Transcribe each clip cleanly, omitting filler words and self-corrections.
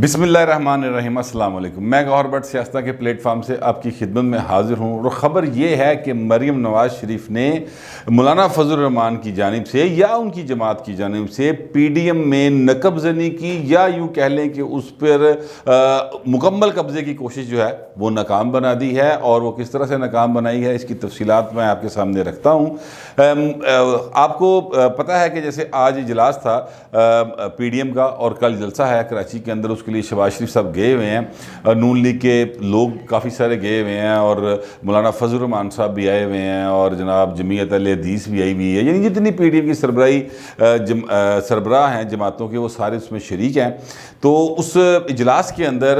بسم اللہ الرحمن الرحیم۔ السلام علیکم۔ میں گوہر بٹ سیاستہ کے پلیٹ فارم سے آپ کی خدمت میں حاضر ہوں، اور خبر یہ ہے کہ مریم نواز شریف نے مولانا فضل الرحمان کی جانب سے یا ان کی جماعت کی جانب سے پی ڈی ایم میں نقب زنی کی، یا یوں کہہ لیں کہ اس پر مکمل قبضے کی کوشش جو ہے وہ ناکام بنا دی ہے، اور وہ کس طرح سے ناکام بنائی ہے اس کی تفصیلات میں آپ کے سامنے رکھتا ہوں۔ آپ کو پتہ ہے کہ جیسے آج اجلاس تھا پی ڈی ایم کا، اور کل جلسہ ہے کراچی کے اندر، اس کے لیے شہباز شریف صاحب گئے ہوئے ہیں، نون لیگ کے لوگ کافی سارے گئے ہوئے ہیں، اور مولانا فضل الرحمان صاحب بھی آئے ہوئے ہیں، اور جناب جمعیت اہل حدیث بھی آئی ہوئی ہے، یعنی جتنی پی ڈی ایم کی سربراہ ہیں جماعتوں کے، وہ سارے اس میں شریک ہیں۔ تو اس اجلاس کے اندر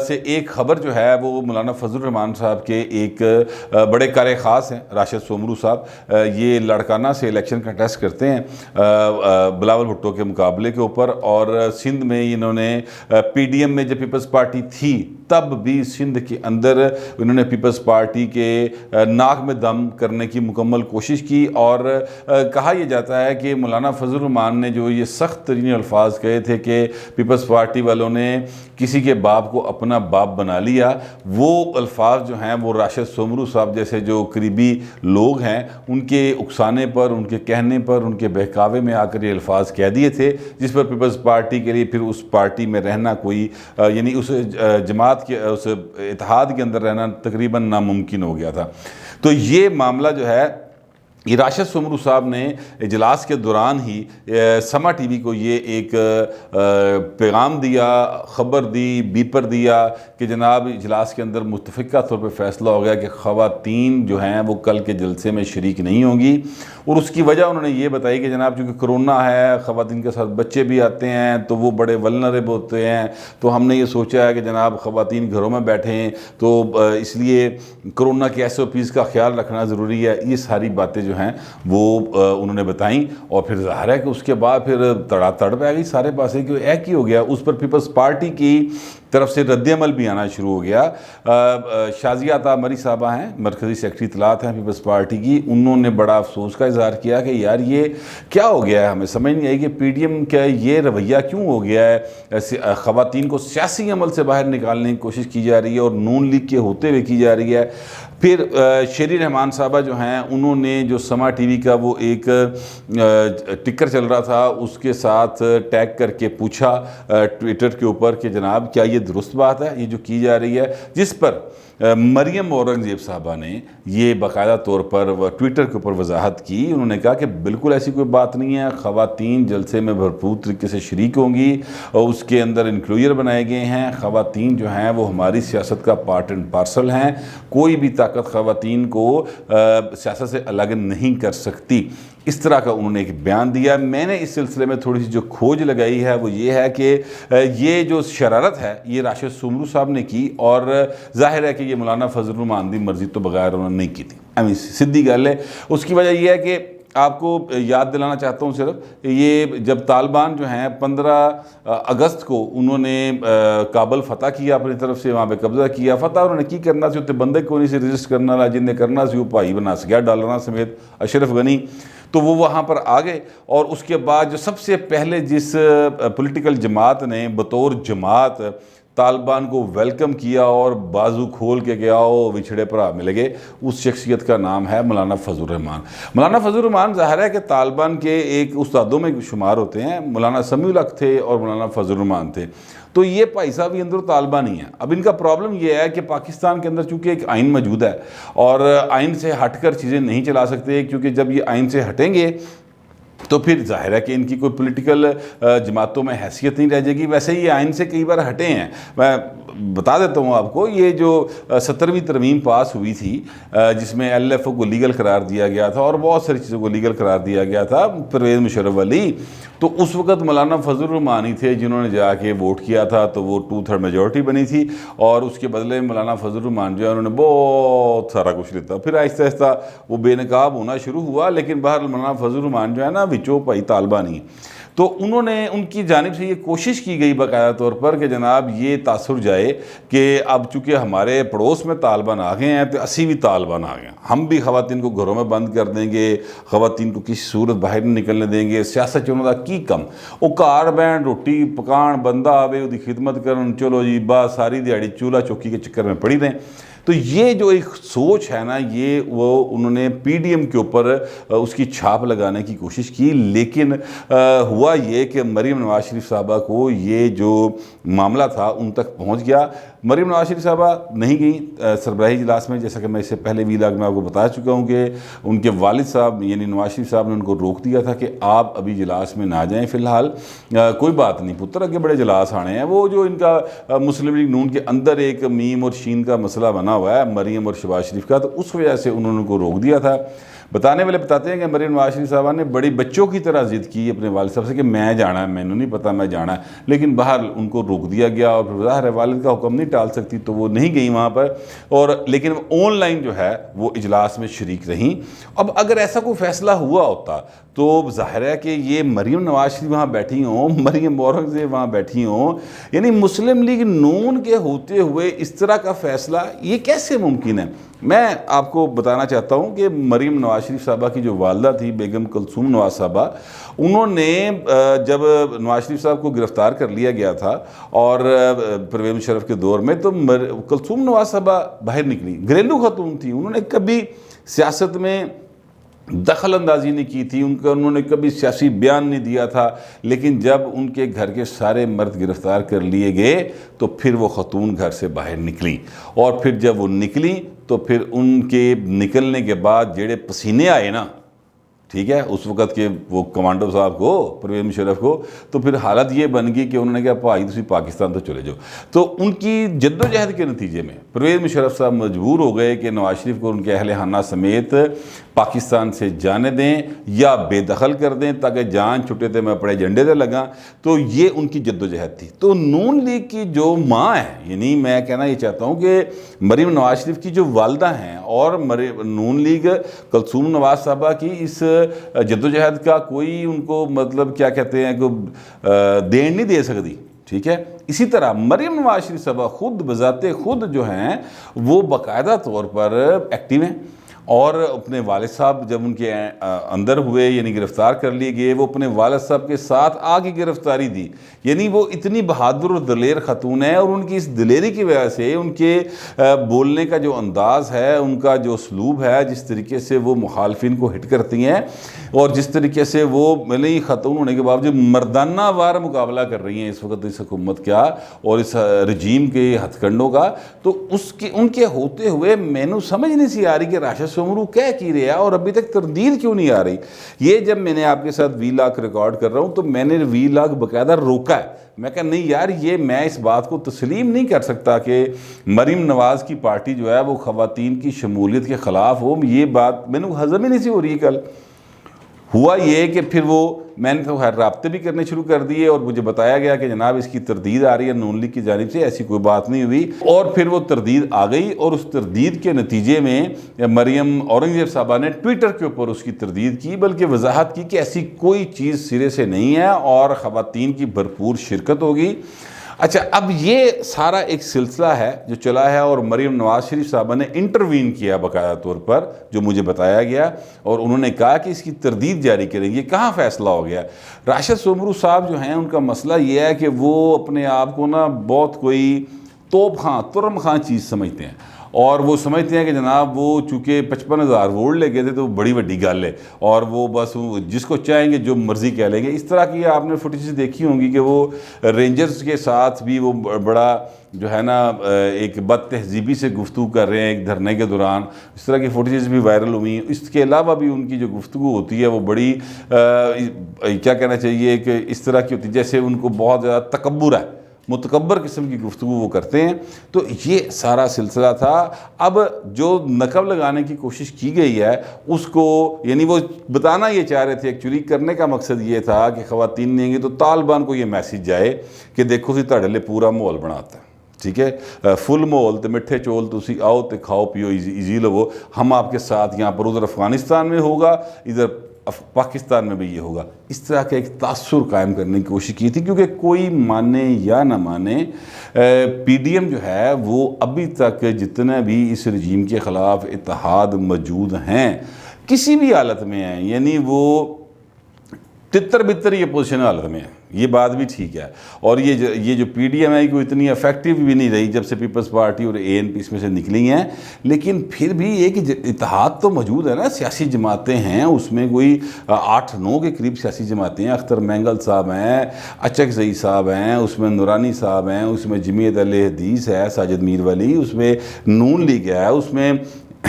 سے ایک خبر جو ہے وہ مولانا فضل الرحمان صاحب کے ایک بڑے کار خاص ہیں، راشد سومرو صاحب، یہ لڑکانہ سے الیکشن کنٹیسٹ کرتے ہیں بلاول بھٹو کے مقابلے کے اوپر، اور سندھ میں انہوں نے پی ڈی ایم میں جب پیپلز پارٹی تھی تب بھی سندھ کے اندر انہوں نے پیپلز پارٹی کے ناک میں دم کرنے کی مکمل کوشش کی، اور کہا یہ جاتا ہے کہ مولانا فضل الرحمان نے جو یہ سخت ترین الفاظ کہے تھے کہ پیپلز پارٹی والوں نے کسی کے باپ کو اپنا باپ بنا لیا، وہ الفاظ جو ہیں وہ راشد سومرو صاحب جیسے جو قریبی لوگ ہیں ان کے اکسانے پر، ان کے کہنے پر، ان کے بہکاوے میں آ کر یہ الفاظ کہہ دیے تھے، جس پر پیپلز پارٹی کے لیے پھر اس پارٹی میں رہنا کوئی یعنی اس جماعت کے اس اتحاد کے اندر رہنا تقریباً ناممکن ہو گیا تھا۔ تو یہ معاملہ جو ہے، یہ راشد سومرو صاحب نے اجلاس کے دوران ہی سما ٹی وی کو یہ ایک پیغام دیا، خبر دی، بیپر دیا کہ جناب اجلاس کے اندر متفقہ طور پہ فیصلہ ہو گیا کہ خواتین جو ہیں وہ کل کے جلسے میں شریک نہیں ہوں گی، اور اس کی وجہ انہوں نے یہ بتائی کہ جناب چونکہ کرونا ہے، خواتین کے ساتھ بچے بھی آتے ہیں تو وہ بڑے ولنریبل ہوتے ہیں، تو ہم نے یہ سوچا ہے کہ جناب خواتین گھروں میں بیٹھیں، تو اس لیے کرونا کے ایس او پیز کا خیال رکھنا ضروری ہے۔ یہ ساری باتیں جو ہیں وہ انہوں نے بتائیں، اور پھر ظاہر ہے کہ اس کے بعد پھر تڑا تڑ پہ آ گئی سارے پاسے کہ ایک ہی ہو گیا، اس پر پیپلز پارٹی کی طرف سے رد عمل بھی آنا شروع ہو گیا۔ شازیہ عطا مری صاحبہ ہیں، مرکزی سیکرٹری اطلاعات ہیں پیپلز پارٹی کی، انہوں نے بڑا افسوس کا اظہار کیا کہ یار یہ کیا ہو گیا ہے، ہمیں سمجھ نہیں آئی کہ پی ڈی ایم کا یہ رویہ کیوں ہو گیا ہے، خواتین کو سیاسی عمل سے باہر نکالنے کی کوشش کی جا رہی ہے، اور نون لیگ کے ہوتے ہوئے کی جا رہی ہے۔ پھر شیری رحمان صاحبہ جو ہیں، انہوں نے جو سما ٹی وی کا وہ ایک ٹکر چل رہا تھا اس کے ساتھ ٹیگ کر کے پوچھا ٹویٹر کے اوپر کہ جناب کیا یہ درست بات ہے یہ جو کی جا رہی ہے، جس پر مریم اورنگزیب صاحبہ نے یہ باقاعدہ طور پر ٹویٹر کے اوپر وضاحت کی۔ انہوں نے کہا کہ بالکل ایسی کوئی بات نہیں ہے، خواتین جلسے میں بھرپور طریقے سے شریک ہوں گی، اور اس کے اندر انکلوئر بنائے گئے ہیں، خواتین جو ہیں وہ ہماری سیاست کا پارٹ اینڈ پارسل ہیں، کوئی بھی طاقت خواتین کو سیاست سے الگ نہیں کر سکتی۔ اس طرح کا انہوں نے ایک بیان دیا۔ میں نے اس سلسلے میں تھوڑی سی جو کھوج لگائی ہے وہ یہ ہے کہ یہ جو شرارت ہے یہ راشد سومرو صاحب نے کی، اور ظاہر ہے کہ یہ مولانا فضل الرحمان دی مرضی تو بغیر انہوں نے نہیں کی تھی، سیدھی گل ہے۔ اس کی وجہ یہ ہے کہ آپ کو یاد دلانا چاہتا ہوں صرف، یہ جب طالبان جو ہیں 15 اگست کو انہوں نے کابل فتح کیا، اپنی طرف سے وہاں پہ قبضہ کیا، فتح انہوں نے کی کرنا سی اتنے بندے کو نہیں سے رجسٹ کرنا لا، جن نے کرنا سی وہ بھائی بنا سکیا ڈالرہ سمیت اشرف غنی، تو وہ وہاں پر آ گئے۔ اور اس کے بعد جو سب سے پہلے جس پولیٹیکل جماعت نے بطور جماعت طالبان کو ویلکم کیا اور بازو کھول کے گیا او وچھڑے پرا مل گئے، اس شخصیت کا نام ہے مولانا فضل الرحمان۔ مولانا فضل الرحمان ظاہر ہے کہ طالبان کے ایک استادوں میں شمار ہوتے ہیں، مولانا سمیع الحق تھے اور مولانا فضل الرحمان تھے، تو یہ بھائی صاحب اندر طالبان ہی ہیں۔ اب ان کا پرابلم یہ ہے کہ پاکستان کے اندر چونکہ ایک آئین موجود ہے، اور آئین سے ہٹ کر چیزیں نہیں چلا سکتے، کیونکہ جب یہ آئین سے ہٹیں گے تو پھر ظاہر ہے کہ ان کی کوئی پولیٹیکل جماعتوں میں حیثیت نہیں رہ جائے گی۔ ویسے یہ آئین سے کئی بار ہٹے ہیں، میں بتا دیتا ہوں آپ کو، یہ جو 17ویں ترمیم پاس ہوئی تھی جس میں ایل ایف او کو لیگل قرار دیا گیا تھا اور بہت ساری چیزوں کو لیگل قرار دیا گیا تھا، پرویز مشرف علی، تو اس وقت مولانا فضل الرحمان ہی تھے جنہوں نے جا کے ووٹ کیا تھا، تو وہ 2/3 میجورٹی بنی تھی، اور اس کے بدلے مولانا فضل الرحمان جو ہے انہوں نے بہت سارا کچھ لیتا، پھر آہستہ آہستہ وہ بے نقاب ہونا شروع ہوا، لیکن بہرحال مولانا فضل الرحمان جو ہے نا وچوں بھائی طالبان ہی۔ تو انہوں نے ان کی جانب سے یہ کوشش کی گئی باقاعدہ طور پر کہ جناب یہ تاثر جائے کہ اب چونکہ ہمارے پڑوس میں طالبان آ گئے ہیں تو اسی بھی طالبان آ گئے ہیں، ہم بھی خواتین کو گھروں میں بند کر دیں گے، خواتین کو کسی صورت باہر نہیں نکلنے دیں گے، سیاست چونوں دا کی کم وہ کار بین روٹی پکان بندہ آوے وہ دی خدمت کرن، چلو جی بس ساری دیہڑی چولہا چوکی کے چکر میں پڑی رہیں۔ تو یہ جو ایک سوچ ہے نا، یہ وہ انہوں نے پی ڈی ایم کے اوپر اس کی چھاپ لگانے کی کوشش کی، لیکن ہوا یہ کہ مریم نواز شریف صاحبہ کو یہ جو معاملہ تھا ان تک پہنچ گیا۔ مریم نواز شریف صاحبہ نہیں گئیں سربراہی اجلاس میں، جیسا کہ میں اس سے پہلے ویلاگ میں آپ کو بتا چکا ہوں کہ ان کے والد صاحب یعنی نواز شریف صاحب نے ان کو روک دیا تھا کہ آپ ابھی اجلاس میں نہ جائیں، فی الحال کوئی بات نہیں پتر، آگے بڑے اجلاس آنے ہیں۔ وہ جو ان کا مسلم لیگ نون کے اندر ایک میم اور شین کا مسئلہ بنا ہوا ہے مریم اور شہباز شریف کا، تو اس وجہ سے انہوں نے ان کو روک دیا تھا۔ بتانے والے بتاتے ہیں کہ مریم نواز شریف صاحبہ نے بڑی بچوں کی طرح ضد کی اپنے والد صاحب سے کہ میں جانا ہے، میں نے نہیں پتا میں جانا ہے، لیکن باہر ان کو روک دیا گیا، اور پھر ظاہر ہے والد کا حکم نہیں ٹال سکتی تو وہ نہیں گئی وہاں پر، اور لیکن آن لائن جو ہے وہ اجلاس میں شریک رہیں۔ اب اگر ایسا کوئی فیصلہ ہوا ہوتا تو ظاہر ہے کہ یہ مریم نواز شریف وہاں بیٹھی ہوں، مریم اورنگزیب وہاں بیٹھی ہوں، یعنی مسلم لیگ نون کے ہوتے ہوئے اس طرح کا فیصلہ یہ کیسے ممکن ہے؟ میں آپ کو بتانا چاہتا ہوں کہ مریم نواز شریف صاحبہ کی جو والدہ تھی بیگم کلثوم نواز صاحبہ، انہوں نے جب نواز شریف صاحب کو گرفتار کر لیا گیا تھا اور پرویز مشرف کے دور میں، تو کلثوم نواز صاحبہ باہر نکلی، گھریلو خاتون تھی، انہوں نے کبھی سیاست میں دخل اندازی نہیں کی تھی، انہوں نے کبھی سیاسی بیان نہیں دیا تھا، لیکن جب ان کے گھر کے سارے مرد گرفتار کر لیے گئے تو پھر وہ خاتون گھر سے باہر نکلی، اور پھر جب وہ نکلی تو پھر ان کے نکلنے کے بعد جڑے پسینے آئے نا، ٹھیک ہے، اس وقت کے وہ کمانڈو صاحب کو پرویز مشرف کو، تو پھر حالت یہ بن گئی کہ انہوں نے کہا بھائی تسی پاکستان تو چلے جاؤ۔ تو ان کی جد و جہد کے نتیجے میں پرویز مشرف صاحب مجبور ہو گئے کہ نواز شریف کو ان کے اہل خانہ سمیت پاکستان سے جانے دیں یا بے دخل کر دیں تاکہ جان چھٹے تھے میں اپنے ایجنڈے سے لگا۔ تو یہ ان کی جد و جہد تھی۔ تو نون لیگ کی جو ماں ہے، یعنی میں کہنا یہ چاہتا ہوں کہ مریم نواز شریف کی جو والدہ ہیں اور نون لیگ کلثوم نواز صاحبہ کی اس جد و جہد کا کوئی ان کو مطلب کیا کہتے ہیں کہ دین نہیں دے سکتی، ٹھیک ہے۔ اسی طرح مریم نواز شریف صاحبہ خود بذات خود جو ہیں وہ باقاعدہ طور پر ایکٹیو ہیں، اور اپنے والد صاحب جب ان کے اندر ہوئے یعنی گرفتار کر لیے گئے، وہ اپنے والد صاحب کے ساتھ آگے گرفتاری دی، یعنی وہ اتنی بہادر اور دلیر خاتون ہے، اور ان کی اس دلیری کی وجہ سے ان کے بولنے کا جو انداز ہے، ان کا جو اسلوب ہے، جس طریقے سے وہ مخالفین کو ہٹ کرتی ہیں، اور جس طریقے سے وہ ملی خاتون ہونے کے باوجود مردانہ وار مقابلہ کر رہی ہیں اس وقت اس حکومت کا اور اس رجیم کے ہتھ کنڈوں کا، تو ان کے ہوتے ہوئے میں نے سمجھ نہیں سی آ رہی کہ راشد سومرو کہہ کی رہا اور ابھی تک تردید کیوں نہیں آ رہی۔ یہ جب میں نے آپ کے ساتھ وی لاگ ریکارڈ کر رہا ہوں تو میں نے وی لاگ باقاعدہ روکا ہے، میں کہا نہیں یار یہ میں اس بات کو تسلیم نہیں کر سکتا کہ مریم نواز کی پارٹی جو ہے وہ خواتین کی شمولیت کے خلاف ہو، یہ بات میں نے ہضم ہی نہیں سی ہو رہی۔ کل ہوا یہ کہ پھر وہ میں نے تو خیر رابطے بھی کرنے شروع کر دیے، اور مجھے بتایا گیا کہ جناب اس کی تردید آ رہی ہے نون لیگ کی جانب سے، ایسی کوئی بات نہیں ہوئی، اور پھر وہ تردید آ گئی، اور اس تردید کے نتیجے میں مریم اورنگزیب صاحبہ نے ٹویٹر کے اوپر اس کی تردید کی، بلکہ وضاحت کی کہ ایسی کوئی چیز سرے سے نہیں ہے اور خواتین کی بھرپور شرکت ہوگی۔ اچھا، اب یہ سارا ایک سلسلہ ہے جو چلا ہے، اور مریم نواز شریف صاحبہ نے انٹروین کیا باقاعدہ طور پر جو مجھے بتایا گیا، اور انہوں نے کہا کہ اس کی تردید جاری کریں گے۔ کہاں فیصلہ ہو گیا؟ راشد سومرو صاحب جو ہیں ان کا مسئلہ یہ ہے کہ وہ اپنے آپ کو نا بہت کوئی توپ خاں ترم خاں چیز سمجھتے ہیں، اور وہ سمجھتے ہیں کہ جناب وہ چونکہ 55,000 ووٹ لے گئے تھے تو بڑی وڈی گل ہے، اور وہ بس جس کو چاہیں گے جو مرضی کہہ لیں گے۔ اس طرح کی آپ نے فوٹیجز دیکھی ہوں گی کہ وہ رینجرز کے ساتھ بھی وہ بڑا جو ہے نا ایک بد تہذیبی سے گفتگو کر رہے ہیں ایک دھرنے کے دوران، اس طرح کی فوٹیجز بھی وائرل ہوئی۔ اس کے علاوہ بھی ان کی جو گفتگو ہوتی ہے وہ بڑی کیا کہنا چاہیے کہ اس طرح کی ہوتی ہے جیسے ان کو بہت زیادہ تکبر ہے، متکبر قسم کی گفتگو وہ کرتے ہیں۔ تو یہ سارا سلسلہ تھا۔ اب جو نقب لگانے کی کوشش کی گئی ہے اس کو یعنی وہ بتانا یہ چاہ رہے تھے، ایکچولی کرنے کا مقصد یہ تھا کہ خواتین نہیں گے تو طالبان کو یہ میسیج جائے کہ دیکھو سی تہاڈے لے پورا ماحول بناتا ہے، ٹھیک ہے، فل ماحول تے میٹھے چول تسی آؤ تے کھاؤ پیو ایزی لو، ہم آپ کے ساتھ یہاں پر ادھر افغانستان میں ہوگا، ادھر پاکستان میں بھی یہ ہوگا، اس طرح کا ایک تاثر قائم کرنے کی کوشش کی تھی، کیونکہ کوئی مانے یا نہ مانے پی ڈی ایم جو ہے وہ ابھی تک جتنے بھی اس رجیم کے خلاف اتحاد موجود ہیں کسی بھی حالت میں ہیں، یعنی وہ تتر بتر یہ اپوزیشن حالت میں ہے، یہ بات بھی ٹھیک ہے، اور یہ جو پی ڈی ایم ہے کوئی اتنی افیکٹو بھی نہیں رہی جب سے پیپلز پارٹی اور اے این پی اس میں سے نکلی ہیں، لیکن پھر بھی ایک اتحاد تو موجود ہے نا، سیاسی جماعتیں ہیں، اس میں کوئی 8-9 کے قریب سیاسی جماعتیں ہیں، اختر مینگل صاحب ہیں، اچک زئی صاحب ہیں، اس میں نورانی صاحب ہیں، اس میں جمعیت اہل حدیث ہے ساجد میر ولی، اس میں نون لیگ ہے، اس میں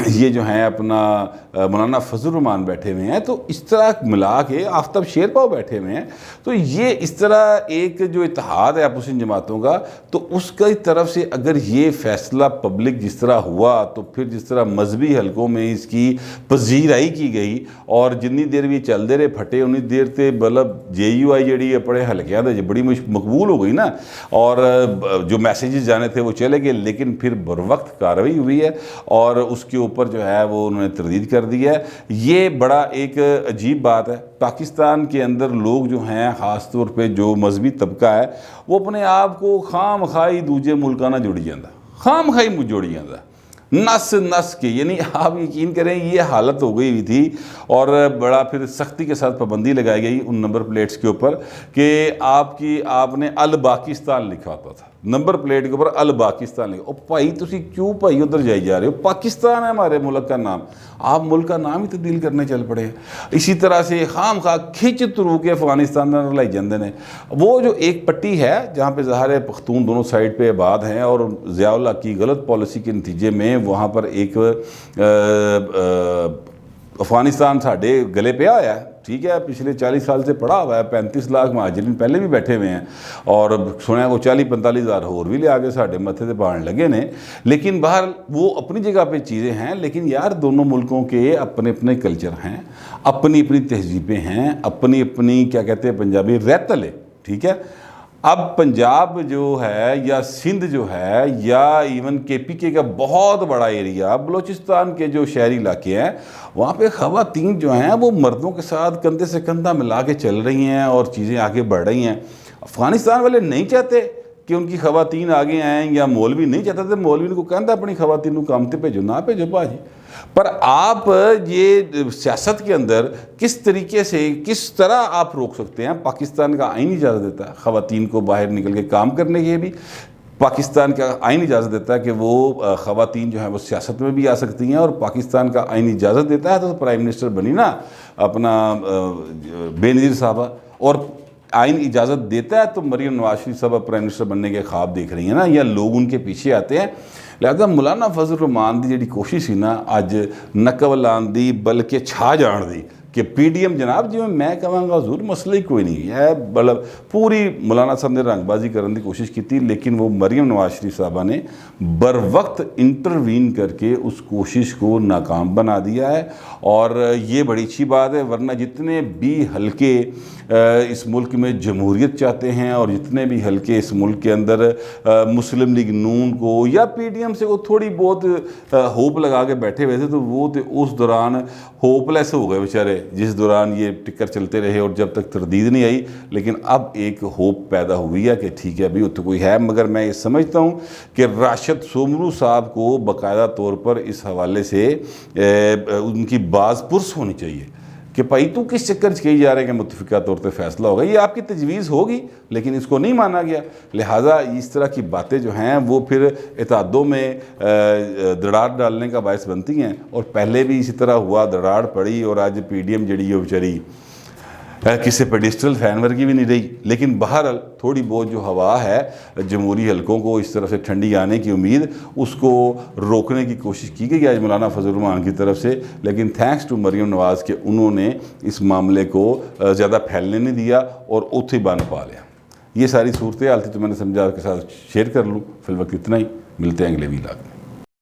یہ جو ہیں اپنا مولانا فضل الرحمان بیٹھے ہوئے ہیں، تو اس طرح ملا کے آفتاب شیرپاؤ بیٹھے ہوئے ہیں، تو یہ اس طرح ایک جو اتحاد ہے اپوزیشن جماعتوں کا، تو اس کی طرف سے اگر یہ فیصلہ پبلک جس طرح ہوا، تو پھر جس طرح مذہبی حلقوں میں اس کی پذیرائی کی گئی، اور جتنی دیر بھی چلتے رہے پھٹے انی دیر تے مطلب جے یو آئی جڑی اپنے حلقیاں دے بڑی مقبول ہو گئی نا، اور جو میسیجز جانے تھے وہ چلے گئے، لیکن پھر بروقت کارروائی ہوئی ہے اور اس کے اوپر جو ہے وہ انہوں نے تردید کر دی ہے۔ یہ بڑا ایک عجیب بات ہے، پاکستان کے اندر لوگ جو ہیں خاص طور پہ جو مذہبی طبقہ ہے وہ اپنے آپ کو خام خائی دوجے ملکاں نہ جوڑی جاندہ، خام خائی جوڑی جاندہ نس کے، یعنی آپ یقین کریں یہ حالت ہو گئی ہوئی تھی، اور بڑا پھر سختی کے ساتھ پابندی لگائی گئی ان نمبر پلیٹس کے اوپر کہ آپ نے الپاکستان لکھا ہوتا تھا، نمبر پلیٹ کے اوپر الپاکستان لکھا۔ او بھائی تسی کیوں بھائی ادھر جائی جا رہے ہو؟ پاکستان ہے ہمارے ملک کا نام، آپ ملک کا نام ہی تبدیل کرنے چل پڑے ہیں۔ اسی طرح سے خام خواہ کھچ ترو کے افغانستان میں رلائی جاندے نے، وہ جو ایک پٹی ہے جہاں پہ ظاہر پختون دونوں سائڈ پہ آباد ہیں، اور ضیاء اللہ کی غلط پالیسی کے نتیجے میں وہاں پر ایک افغانستان ساڑھے گلے پہ آیا ہے، ٹھیک ہے، پچھلے 40 سال سے پڑا ہوا ہے، 35 لاکھ مہاجرین پہلے بھی بیٹھے ہوئے ہیں، اور سنیا کو 40-45 ہزار اور بھی لے آگے ساڑھے متھے سے پہاڑ لگے نے، لیکن باہر وہ اپنی جگہ پہ چیزیں ہیں، لیکن یار دونوں ملکوں کے اپنے اپنے کلچر ہیں، اپنی اپنی تہذیبیں ہیں، اپنی اپنی کیا کہتے ہیں پنجابی ریتل ہے، ٹھیک ہے۔ اب پنجاب جو ہے یا سندھ جو ہے یا ایون کے پی کے کا بہت بڑا ایریا، بلوچستان کے جو شہری علاقے ہیں، وہاں پہ خواتین جو ہیں وہ مردوں کے ساتھ کندھے سے کندھا ملا کے چل رہی ہیں اور چیزیں آگے بڑھ رہی ہیں۔ افغانستان والے نہیں چاہتے کہ ان کی خواتین آگے آئیں، یا مولوی نہیں چاہتے تھے مولوی کو کہتا اپنی خواتین کو کام تے بھیجو، نہ بھیجو باجی۔ پر آپ یہ سیاست کے اندر کس طریقے سے کس طرح آپ روک سکتے ہیں؟ پاکستان کا آئین اجازت دیتا ہے خواتین کو باہر نکل کے کام کرنے کے، بھی پاکستان کا آئین اجازت دیتا ہے کہ وہ خواتین جو ہیں وہ سیاست میں بھی آ سکتی ہیں، اور پاکستان کا آئین اجازت دیتا ہے تو پرائم منسٹر بنی نا اپنا بے نظیر صاحبہ، اور آئین اجازت دیتا ہے تو مریم نواز شریف صاحبہ پرائم منسٹر بننے کے خواب دیکھ رہی ہیں نا، یا لوگ ان کے پیچھے آتے ہیں۔ لہذا مولانا فضل الرحمان دی جڑی کوشش ہی نا اج نقب لان دی بلکہ چھا جان دی کہ پی ڈی ایم جناب جی میں کہاں گا حضور مسئلہ ہی کوئی نہیں ہے، مطلب پوری مولانا صاحب نے رنگ بازی کرنے کی کوشش کی تھی، لیکن وہ مریم نواز شریف صاحبہ نے بر وقت انٹروین کر کے اس کوشش کو ناکام بنا دیا ہے، اور یہ بڑی اچھی بات ہے، ورنہ جتنے بھی حلقے اس ملک میں جمہوریت چاہتے ہیں، اور جتنے بھی حلقے اس ملک کے اندر مسلم لیگ نون کو یا پی ڈی ایم سے وہ تھوڑی بہت ہوپ لگا کے بیٹھے ہوئے تھے، تو وہ اس دوران ہوپ لیس ہو گئے بیچارے، جس دوران یہ ٹکر چلتے رہے اور جب تک تردید نہیں آئی، لیکن اب ایک ہوپ پیدا ہوئی ہے کہ ٹھیک ہے ابھی تو کوئی ہے۔ مگر میں یہ سمجھتا ہوں کہ راشد سومرو صاحب کو باقاعدہ طور پر اس حوالے سے ان کی باز پرس ہونی چاہیے کہ بھائی تو کس چکر کہی جا رہے ہیں کہ متفقہ طور پہ فیصلہ ہوگا، یہ آپ کی تجویز ہوگی لیکن اس کو نہیں مانا گیا، لہٰذا اس طرح کی باتیں جو ہیں وہ پھر اتحادوں میں دراڑ ڈالنے کا باعث بنتی ہیں، اور پہلے بھی اسی طرح ہوا، دراڑ پڑی، اور آج پی ڈی ایم جڑی ہے بیچاری کسی پیڈسٹل فین ورگی بھی نہیں رہی۔ لیکن بہرحال تھوڑی بہت جو ہوا ہے جمہوری حلقوں کو اس طرف سے ٹھنڈی آنے کی امید، اس کو روکنے کی کوشش کی گئی آج مولانا فضل الرحمان کی طرف سے، لیکن تھینکس ٹو مریم نواز کہ انہوں نے اس معاملے کو زیادہ پھیلنے نہیں دیا اور اوتھے بن پا لیا۔ یہ ساری صورتحال تھی تو میں نے سمجھا آپ کے ساتھ شیئر کر لوں، فی الوقت اتنا ہی، ملتے ہیں اگلے ویلاگ میں۔